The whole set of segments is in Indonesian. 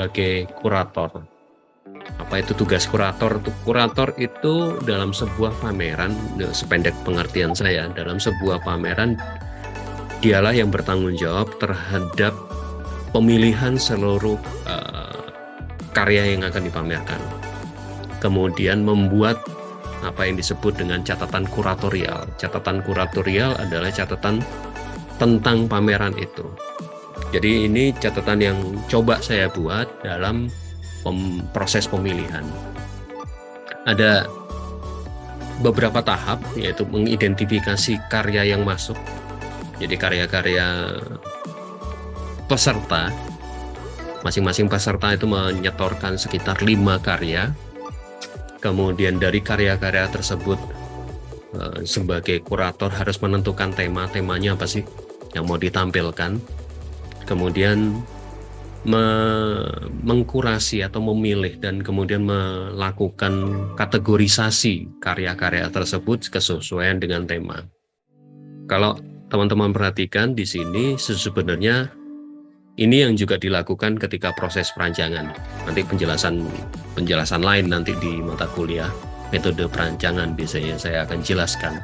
sebagai kurator. Apa itu tugas kurator? Kurator itu dalam sebuah pameran, sependek pengertian saya, dalam sebuah pameran dialah yang bertanggung jawab terhadap pemilihan seluruh karya yang akan dipamerkan. Kemudian membuat apa yang disebut dengan catatan kuratorial. Catatan kuratorial adalah catatan tentang pameran itu. Jadi ini catatan yang coba saya buat dalam proses pemilihan. Ada beberapa tahap, yaitu mengidentifikasi karya yang masuk. Jadi karya-karya peserta, masing-masing peserta itu menyetorkan sekitar 5 karya. Kemudian dari karya-karya tersebut sebagai kurator harus menentukan temanya apa sih yang mau ditampilkan. Kemudian mengkurasi atau memilih dan kemudian melakukan kategorisasi karya-karya tersebut kesesuaian dengan tema. Kalau teman-teman perhatikan di sini sebenarnya ini yang juga dilakukan ketika proses perancangan. Nanti penjelasan lain nanti di mata kuliah metode perancangan biasanya saya akan jelaskan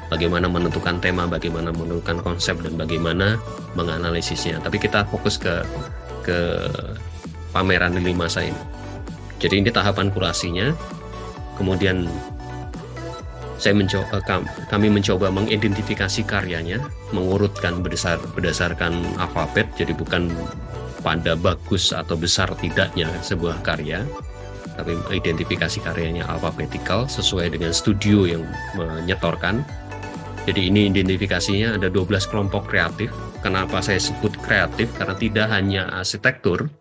bagaimana menentukan tema, bagaimana menentukan konsep, dan bagaimana menganalisisnya. Tapi kita fokus ke pameran lini masa ini. Jadi ini tahapan kurasinya. Kemudian kami mencoba mengidentifikasi karyanya, mengurutkan berdasarkan alfabet. Jadi bukan pada bagus atau besar tidaknya sebuah karya, tapi identifikasi karyanya alfabetikal sesuai dengan studio yang menyetorkan. Jadi ini identifikasinya ada 12 kelompok kreatif. Kenapa saya sebut kreatif? Karena tidak hanya arsitektur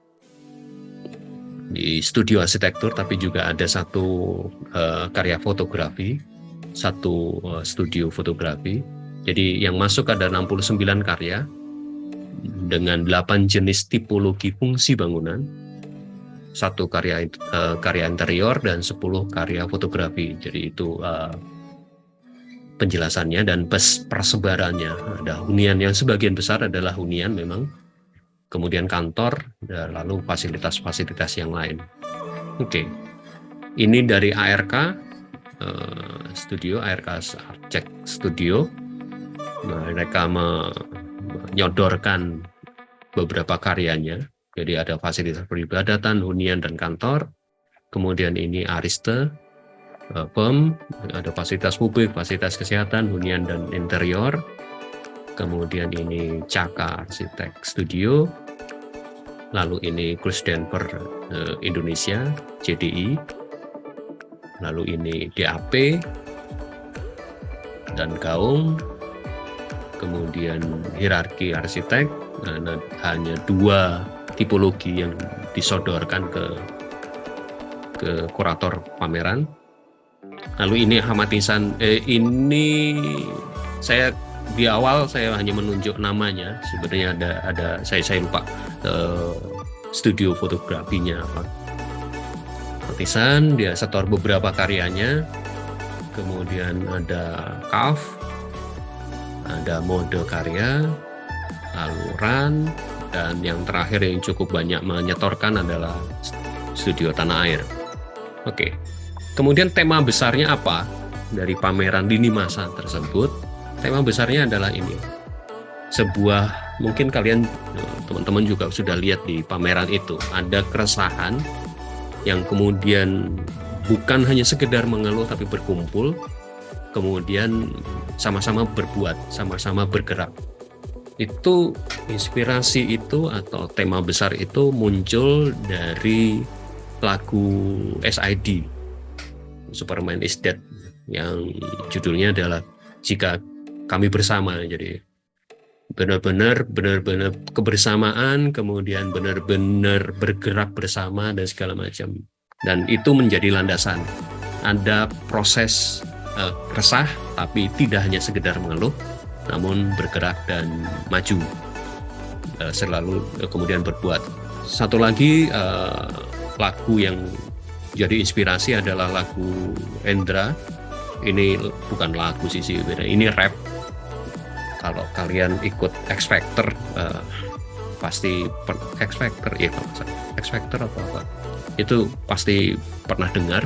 di studio arsitektur, tapi juga ada satu karya fotografi, satu studio fotografi. Jadi yang masuk ada 69 karya dengan 8 jenis tipologi fungsi bangunan, satu karya interior, dan 10 karya fotografi. Jadi itu penjelasannya dan persebarannya. Ada hunian yang sebagian besar adalah hunian memang, kemudian kantor, dan lalu fasilitas-fasilitas yang lain. Oke, ini dari ARK Studio, ARK Architect Studio. Mereka menyodorkan beberapa karyanya. Jadi ada fasilitas peribadatan, hunian, dan kantor. Kemudian ini Ariste Firm, ada fasilitas publik, fasilitas kesehatan, hunian, dan interior. Kemudian ini Caka Arsitek Studio. Lalu ini Cruz Denver Indonesia, JDI. Lalu ini DAP dan Gaung. Kemudian hierarki arsitek, hanya 2 tipologi yang disodorkan ke kurator pameran. Lalu ini Hamatisan, ini saya di awal saya hanya menunjuk namanya, sebenarnya ada saya lupa studio fotografinya apa. Hamatisan dia setor beberapa karyanya, kemudian ada KAF, ada mode karya, lalu RAN, dan yang terakhir yang cukup banyak menyetorkan adalah Studio Tanah Air. Oke. Kemudian tema besarnya apa dari pameran lini masa tersebut? Tema besarnya adalah ini. Sebuah, mungkin kalian teman-teman juga sudah lihat di pameran itu, ada keresahan yang kemudian bukan hanya sekedar mengeluh tapi berkumpul, kemudian sama-sama berbuat, sama-sama bergerak. Itu inspirasi itu atau tema besar itu muncul dari lagu SID, Superman is Dead, yang judulnya adalah Jika Kami Bersama. Jadi benar-benar kebersamaan, kemudian benar-benar bergerak bersama dan segala macam. Dan itu menjadi landasan. Ada proses resah, tapi tidak hanya sekedar mengeluh, namun bergerak dan maju, selalu kemudian berbuat. Satu lagi lagu yang jadi inspirasi adalah lagu Endra. Ini bukan lagu sih, ini rap. Kalau kalian ikut X Factor pasti X Factor, X Factor atau apa, itu pasti pernah dengar,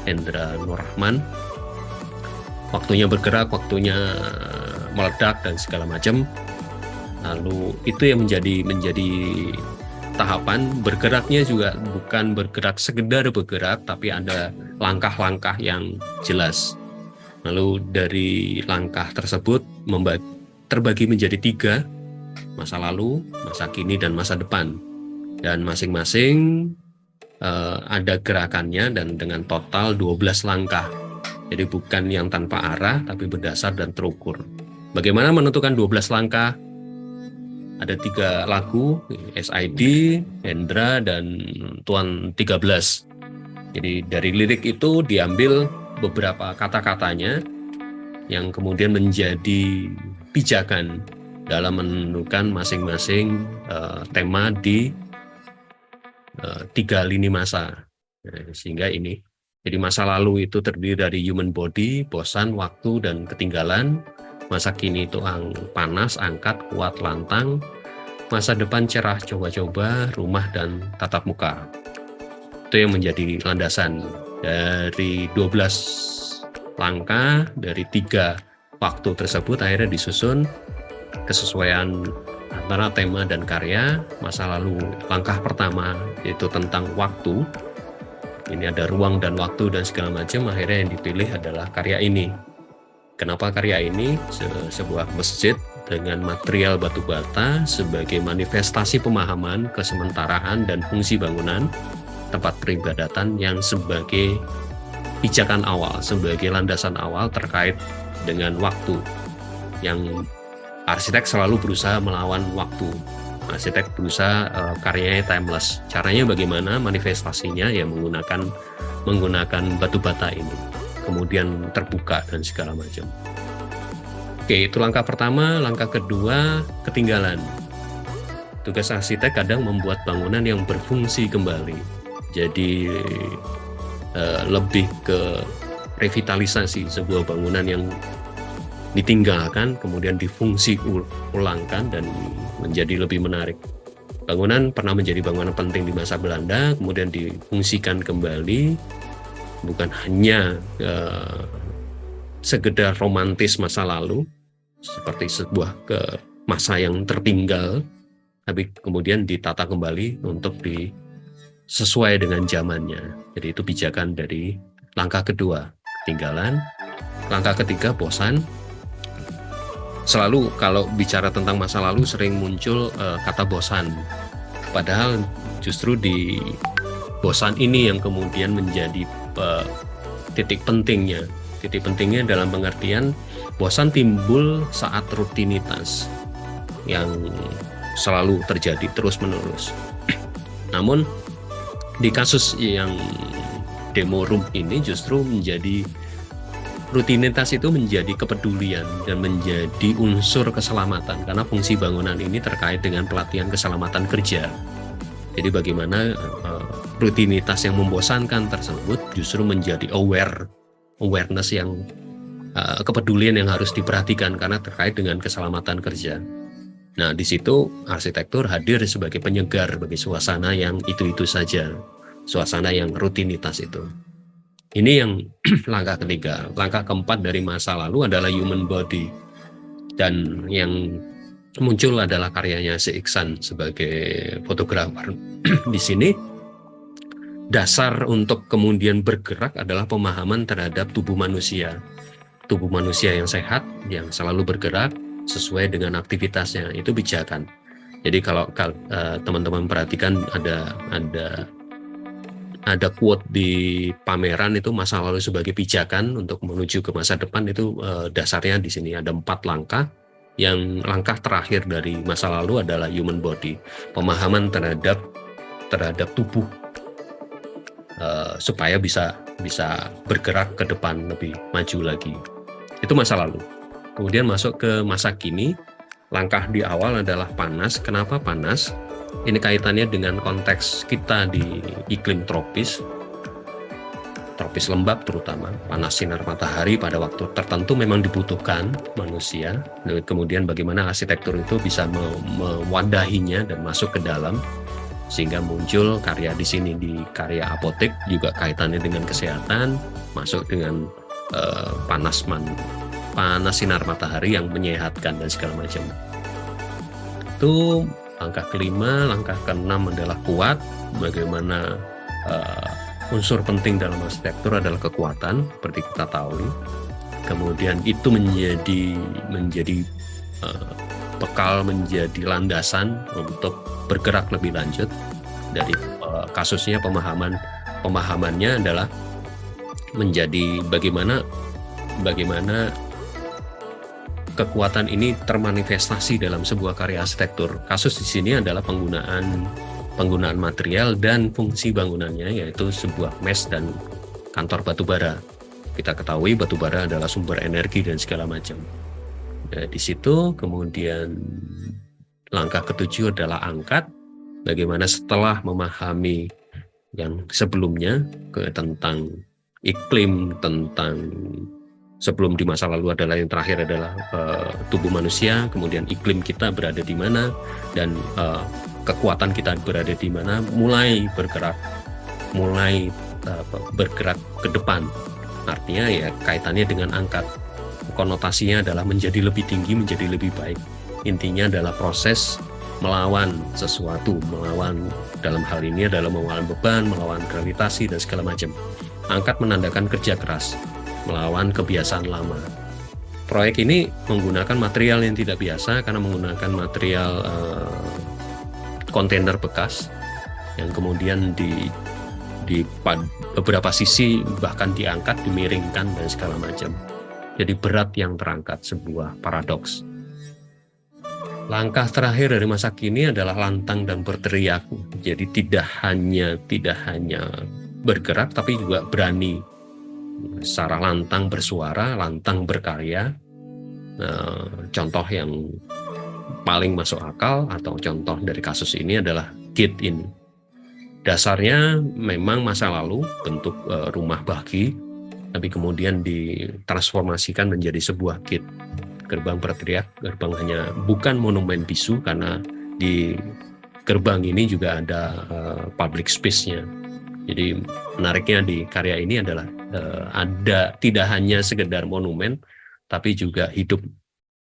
Hendra Nur Rahman. Waktunya bergerak, waktunya meledak dan segala macam. Lalu itu yang menjadi tahapan bergeraknya juga bukan bergerak sekedar bergerak, tapi ada langkah-langkah yang jelas. Lalu dari langkah tersebut terbagi menjadi 3, masa lalu, masa kini, dan masa depan. Dan masing-masing ada gerakannya dan dengan total 12 langkah. Jadi bukan yang tanpa arah, tapi berdasar dan terukur. Bagaimana menentukan 12 langkah? Ada 3 lagu, SID, Hendra, dan Tuan 13. Jadi dari lirik itu diambil beberapa kata-katanya yang kemudian menjadi pijakan dalam menentukan masing-masing tema di 3 lini masa. Sehingga ini, jadi masa lalu itu terdiri dari human body, bosan, waktu, dan ketinggalan. Masa kini itu panas, angkat, kuat, lantang. Masa depan cerah, coba-coba, rumah, dan tatap muka. Itu yang menjadi landasan dari 12 langkah, dari 3 waktu tersebut akhirnya disusun kesesuaian antara tema dan karya. Masa lalu, langkah pertama itu tentang waktu. Ini ada ruang dan waktu dan segala macam. Akhirnya yang dipilih adalah karya ini. Kenapa karya ini? Sebuah masjid dengan material batu bata sebagai manifestasi pemahaman kesementaraan dan fungsi bangunan tempat peribadatan yang sebagai pijakan awal, sebagai landasan awal terkait dengan waktu, yang arsitek selalu berusaha melawan waktu. Arsitek berusaha karyanya timeless. Caranya bagaimana? Manifestasinya ya menggunakan batu bata ini, kemudian terbuka dan segala macam. Oke, itu langkah pertama. Langkah kedua, ketinggalan. Tugas arsitek kadang membuat bangunan yang berfungsi kembali. Jadi lebih ke revitalisasi sebuah bangunan yang ditinggalkan, kemudian difungsi ulangkan dan menjadi lebih menarik. Bangunan pernah menjadi bangunan penting di masa Belanda, kemudian difungsikan kembali, bukan hanya sekedar romantis masa lalu, seperti sebuah masa yang tertinggal, tapi kemudian ditata kembali untuk sesuai dengan zamannya. Jadi itu pijakan dari langkah kedua, ketinggalan. Langkah ketiga, bosan. Selalu kalau bicara tentang masa lalu sering muncul kata bosan. Padahal justru di bosan ini yang kemudian menjadi titik pentingnya. Titik pentingnya dalam pengertian bosan timbul saat rutinitas yang selalu terjadi terus-menerus. Namun di kasus yang demo room ini justru menjadi rutinitas itu menjadi kepedulian dan menjadi unsur keselamatan, karena fungsi bangunan ini terkait dengan pelatihan keselamatan kerja. Jadi bagaimana rutinitas yang membosankan tersebut justru menjadi awareness yang kepedulian yang harus diperhatikan karena terkait dengan keselamatan kerja. Nah, di situ arsitektur hadir sebagai penyegar bagi suasana yang itu-itu saja, suasana yang rutinitas itu. Ini yang langkah ketiga. Langkah keempat dari masa lalu adalah human body. Dan yang muncul adalah karyanya Si Iksan sebagai fotografer. Di sini dasar untuk kemudian bergerak adalah pemahaman terhadap tubuh manusia. Tubuh manusia yang sehat, yang selalu bergerak sesuai dengan aktivitasnya, itu pijakan. Jadi kalau teman-teman perhatikan ada quote di pameran itu, masa lalu sebagai pijakan untuk menuju ke masa depan, itu dasarnya di sini ada 4 langkah. Yang langkah terakhir dari masa lalu adalah human body, pemahaman terhadap tubuh supaya bisa bergerak ke depan lebih maju lagi. Itu masa lalu. Kemudian masuk ke masa kini. Langkah di awal adalah panas. Kenapa panas? Ini kaitannya dengan konteks kita di iklim tropis. tropis lembab terutama, panas sinar matahari pada waktu tertentu memang dibutuhkan manusia. Dan kemudian bagaimana arsitektur itu bisa mewadahinya dan masuk ke dalam, sehingga muncul karya di sini, di karya apotek juga kaitannya dengan kesehatan, masuk dengan panas sinar matahari yang menyehatkan dan segala macam. Itu langkah kelima. Langkah keenam adalah kuat. Bagaimana unsur penting dalam arsitektur adalah kekuatan, seperti kita tahu. Kemudian itu menjadi bekal, menjadi landasan untuk bergerak lebih lanjut. Dari kasusnya pemahamannya adalah menjadi bagaimana kekuatan ini termanifestasi dalam sebuah karya arsitektur. Kasus di sini adalah penggunaan material dan fungsi bangunannya, yaitu sebuah mes dan kantor batubara. Kita ketahui batubara adalah sumber energi dan segala macam. Nah, di situ kemudian langkah ketujuh adalah angkat. Bagaimana setelah memahami yang sebelumnya tentang iklim, tentang sebelum di masa lalu adalah yang terakhir adalah tubuh manusia, kemudian iklim kita berada di mana, dan kekuatan kita berada di mana, mulai bergerak ke depan. Artinya ya kaitannya dengan angkat. Konotasinya adalah menjadi lebih tinggi, menjadi lebih baik. Intinya adalah proses melawan sesuatu, melawan dalam hal ini adalah melawan beban, melawan gravitasi dan segala macam. Angkat menandakan kerja keras, melawan kebiasaan lama. Proyek ini menggunakan material yang tidak biasa karena menggunakan material kontainer bekas yang kemudian di beberapa sisi bahkan diangkat, dimiringkan dan segala macam. Jadi berat yang terangkat, sebuah paradoks. Langkah terakhir dari masa kini adalah lantang dan berteriak. Jadi tidak hanya bergerak tapi juga berani secara lantang bersuara, lantang berkarya. Contoh yang paling masuk akal atau contoh dari kasus ini adalah gate ini. Dasarnya memang masa lalu bentuk rumah bagi, tapi kemudian ditransformasikan menjadi sebuah gate. Gerbang berteriak, gerbang hanya bukan monumen bisu karena di gerbang ini juga ada public space-nya. Jadi menariknya di karya ini adalah ada tidak hanya sekedar monumen, tapi juga hidup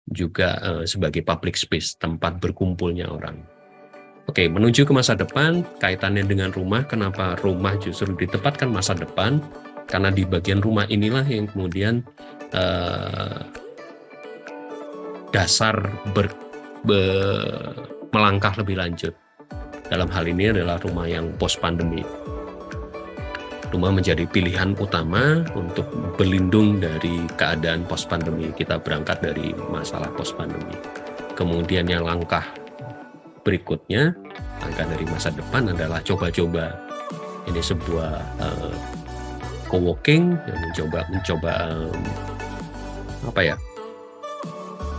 juga sebagai public space, tempat berkumpulnya orang. Oke, menuju ke masa depan, kaitannya dengan rumah. Kenapa rumah justru ditempatkan masa depan? Karena di bagian rumah inilah yang kemudian dasar melangkah lebih lanjut. Dalam hal ini adalah rumah yang post pandemi. Rumah menjadi pilihan utama untuk berlindung dari keadaan post pandemi. Kita berangkat dari masalah post pandemi. Kemudian yang langkah berikutnya, langkah dari masa depan adalah coba-coba. Ini sebuah co-working yang mencoba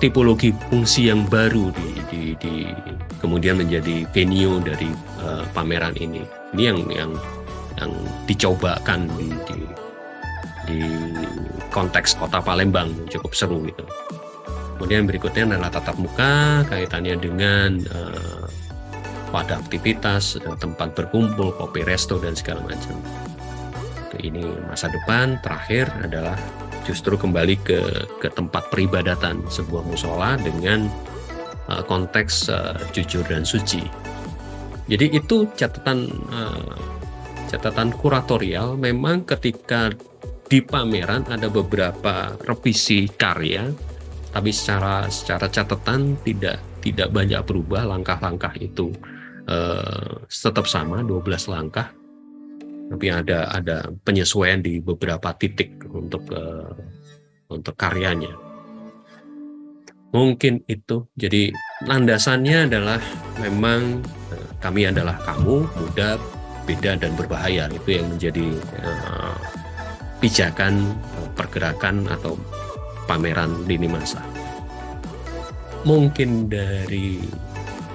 tipologi fungsi yang baru kemudian menjadi venue dari pameran ini. Ini yang dicobakan di konteks kota Palembang, cukup seru gitu. Kemudian berikutnya adalah tatap muka, kaitannya dengan pada aktivitas, tempat berkumpul, kopi resto dan segala macam. Ini masa depan. Terakhir adalah justru kembali ke tempat peribadatan, sebuah musola dengan konteks jujur dan suci. Jadi itu catatan kuratorial. Memang ketika di pameran ada beberapa revisi karya, tapi secara catatan tidak banyak berubah. Langkah-langkah itu tetap sama, 12 langkah. Tapi ada penyesuaian di beberapa titik untuk karyanya. Mungkin itu. Jadi landasannya adalah memang kami adalah kamu, muda, beda dan berbahaya. Itu yang menjadi pijakan pergerakan atau pameran lini masa. Mungkin dari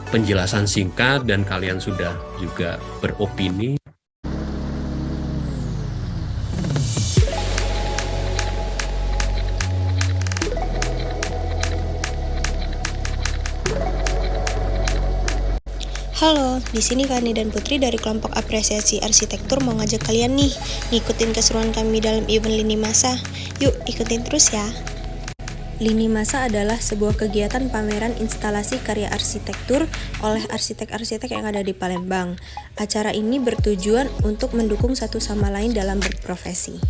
penjelasan singkat dan kalian sudah juga beropini. Halo, di sini Fani dan Putri dari kelompok apresiasi arsitektur mau ngajak kalian nih ngikutin keseruan kami dalam event Lini Masa. Yuk, ikutin terus ya. Lini Masa adalah sebuah kegiatan pameran instalasi karya arsitektur oleh arsitek-arsitek yang ada di Palembang. Acara ini bertujuan untuk mendukung satu sama lain dalam berprofesi.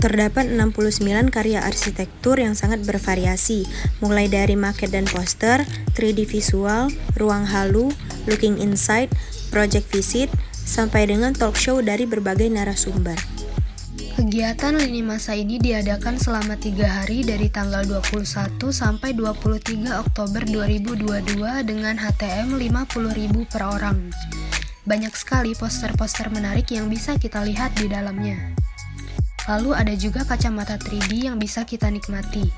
Terdapat 69 karya arsitektur yang sangat bervariasi, mulai dari maket dan poster, 3D visual, ruang halu, looking inside, project visit, sampai dengan talk show dari berbagai narasumber. Kegiatan Lini Masa ini diadakan selama 3 hari dari tanggal 21 sampai 23 Oktober 2022 dengan HTM 50.000 per orang. Banyak sekali poster-poster menarik yang bisa kita lihat di dalamnya. Lalu ada juga kacamata 3D yang bisa kita nikmati.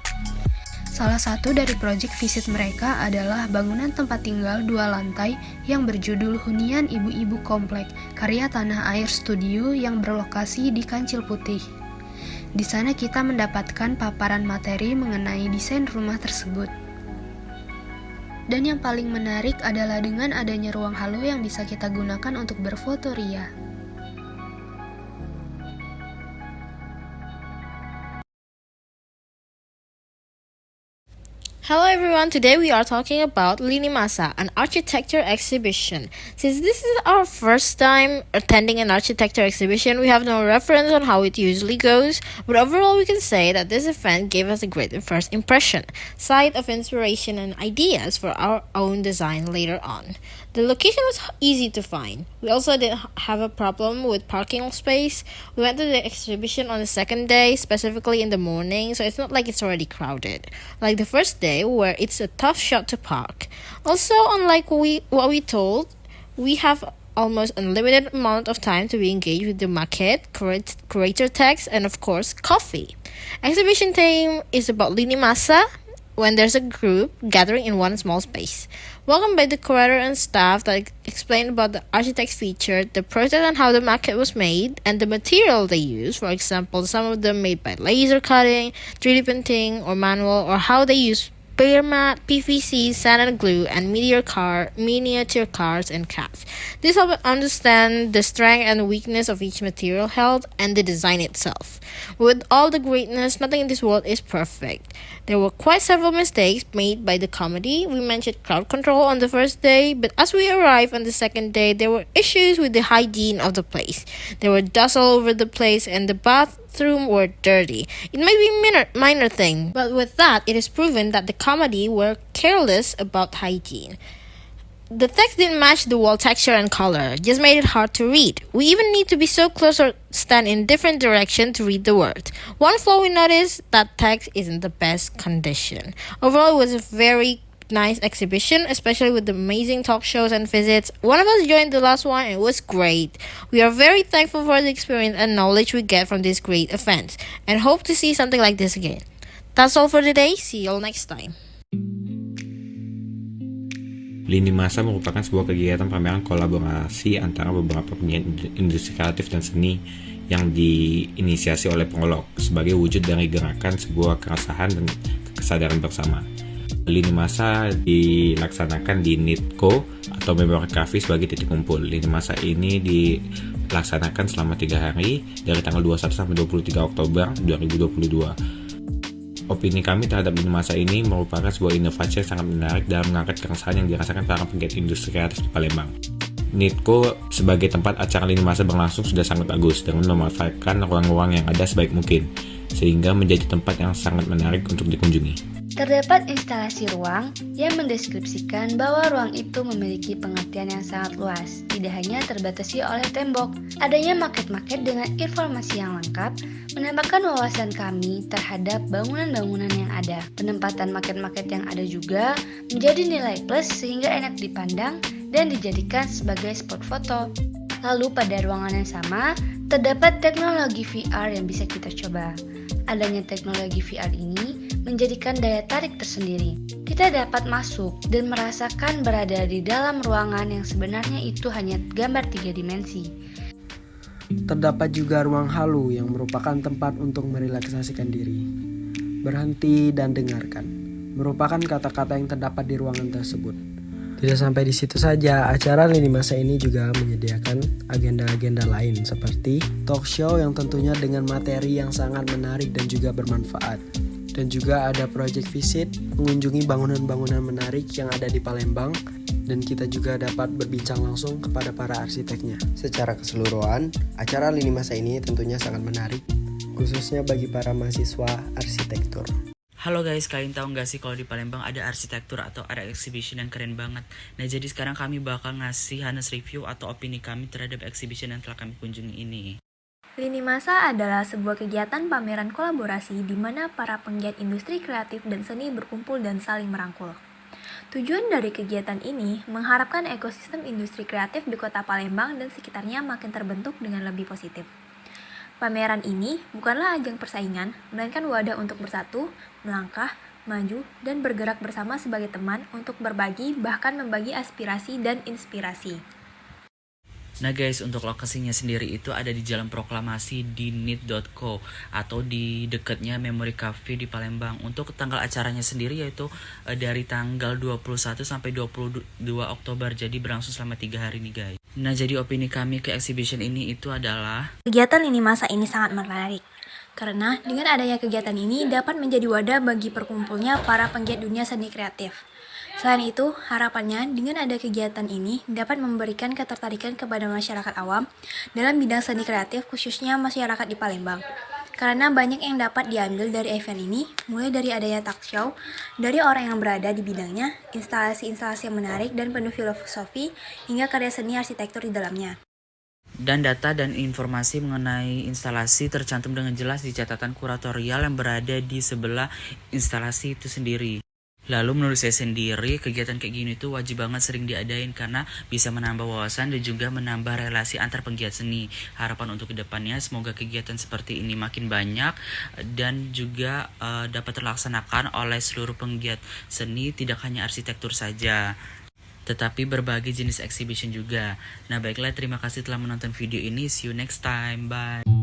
Salah satu dari proyek visit mereka adalah bangunan tempat tinggal 2 lantai yang berjudul Hunian Ibu-Ibu Komplek, karya Tanah Air Studio yang berlokasi di Kancil Putih. Di sana kita mendapatkan paparan materi mengenai desain rumah tersebut. Dan yang paling menarik adalah dengan adanya ruang halu yang bisa kita gunakan untuk berfoto ria. Hello everyone, today we are talking about Lini Masa, an architecture exhibition. Since this is our first time attending an architecture exhibition, we have no reference on how it usually goes, but overall we can say that this event gave us a great first impression, sight of inspiration and ideas for our own design later on. The location was easy to find. We also didn't have a problem with parking space. We went to the exhibition on the second day, specifically in the morning, so it's not like it's already crowded. Like the first day, where it's a tough shot to park. Also, unlike what we told, we have almost unlimited amount of time to be engaged with the market, curator text, and of course, coffee. Exhibition theme is about Lini Masa, when there's a group gathering in one small space. Welcome by the curator and staff that explained about the architect's feature, the process and how the maquette was made, and the material they used. For example, some of them made by laser cutting, 3D printing, or manual, or how they use Bear mat, PVC, sand and glue, and miniature cars and cats. This helped understand the strength and weakness of each material held and the design itself. With all the greatness, nothing in this world is perfect. There were quite several mistakes made by the committee. We mentioned crowd control on the first day, but as we arrived on the second day, there were issues with the hygiene of the place. There were dust all over the place, and the bathroom were dirty. It may be minor thing, but with that, it is proven that the committee were careless about hygiene. The text didn't match the wall texture and color, just made it hard to read. We even need to be so close or stand in different direction to read the words. One flaw we noticed, that text isn't the best condition. Overall, it was a very nice exhibition, especially with the amazing talk shows and visits. One of us joined the last one and it was great. We are very thankful for the experience and knowledge we get from this great event and hope to see something like this again. That's all for today. See you all next time. Lini Masa merupakan sebuah kegiatan pameran kolaborasi antara beberapa penyanyi industri kreatif dan seni yang diinisiasi oleh Prolog sebagai wujud dari gerakan sebuah keresahan dan kesadaran bersama. Lini Masa dilaksanakan di NITCO atau Memori Cafe sebagai titik kumpul. Lini Masa ini dilaksanakan selama 3 hari dari tanggal 21 sampai 23 Oktober 2022. Opini kami terhadap Lini Masa ini merupakan sebuah inovasi yang sangat menarik dalam mengangkat keresahan yang dirasakan para penggiat industri kreatif di Palembang. NITCO sebagai tempat acara Lini Masa berlangsung sudah sangat bagus dengan memanfaatkan ruang-ruang yang ada sebaik mungkin, sehingga menjadi tempat yang sangat menarik untuk dikunjungi. Terdapat instalasi ruang yang mendeskripsikan bahwa ruang itu memiliki pengertian yang sangat luas, tidak hanya terbatasi oleh tembok. Adanya maket-maket dengan informasi yang lengkap menambahkan wawasan kami terhadap bangunan-bangunan yang ada. Penempatan maket-maket yang ada juga menjadi nilai plus sehingga enak dipandang dan dijadikan sebagai spot foto. Lalu pada ruangan yang sama, terdapat teknologi VR yang bisa kita coba. Adanya teknologi VR ini menjadikan daya tarik tersendiri. Kita dapat masuk dan merasakan berada di dalam ruangan yang sebenarnya itu hanya gambar 3 dimensi. Terdapat juga ruang halu yang merupakan tempat untuk merelaksasikan diri. Berhenti dan dengarkan merupakan kata-kata yang terdapat di ruangan tersebut. Tidak sampai di situ saja, acara Lini Masa ini juga menyediakan agenda-agenda lain seperti talk show yang tentunya dengan materi yang sangat menarik dan juga bermanfaat. Dan juga ada project visit mengunjungi bangunan-bangunan menarik yang ada di Palembang, dan kita juga dapat berbincang langsung kepada para arsiteknya. Secara keseluruhan, acara Lini Masa ini tentunya sangat menarik, khususnya bagi para mahasiswa arsitektur. Halo guys, kalian tahu nggak sih kalau di Palembang ada arsitektur atau ada exhibition yang keren banget. Nah jadi sekarang kami bakal ngasih honest review atau opini kami terhadap exhibition yang telah kami kunjungi ini. Lini Masa adalah sebuah kegiatan pameran kolaborasi di mana para penggiat industri kreatif dan seni berkumpul dan saling merangkul. Tujuan dari kegiatan ini mengharapkan ekosistem industri kreatif di kota Palembang dan sekitarnya makin terbentuk dengan lebih positif. Pameran ini bukanlah ajang persaingan, melainkan wadah untuk bersatu, melangkah, maju, dan bergerak bersama sebagai teman untuk berbagi bahkan membagi aspirasi dan inspirasi. Nah guys, untuk lokasinya sendiri itu ada di Jalan Proklamasi di nit.co atau di dekatnya Memory Cafe di Palembang. Untuk tanggal acaranya sendiri yaitu dari tanggal 21 sampai 22 Oktober, jadi berlangsung selama 3 hari nih guys. Nah jadi opini kami ke exhibition ini itu adalah Kegiatan Lini Masa ini sangat menarik, karena dengan adanya kegiatan ini dapat menjadi wadah bagi perkumpulnya para penggiat dunia seni kreatif. Selain itu, harapannya dengan ada kegiatan ini dapat memberikan ketertarikan kepada masyarakat awam dalam bidang seni kreatif, khususnya masyarakat di Palembang. Karena banyak yang dapat diambil dari event ini, mulai dari adanya talk show, dari orang yang berada di bidangnya, instalasi-instalasi yang menarik dan penuh filosofi, hingga karya seni arsitektur di dalamnya. dan data dan informasi mengenai instalasi tercantum dengan jelas di catatan kuratorial yang berada di sebelah instalasi itu sendiri. Lalu menurut saya sendiri, kegiatan kayak gini tuh wajib banget sering diadain karena bisa menambah wawasan dan juga menambah relasi antar penggiat seni. Harapan untuk kedepannya semoga kegiatan seperti ini makin banyak dan juga dapat terlaksanakan oleh seluruh penggiat seni, tidak hanya arsitektur saja, tetapi berbagai jenis exhibition juga. Nah baiklah, terima kasih telah menonton video ini. See you next time. Bye.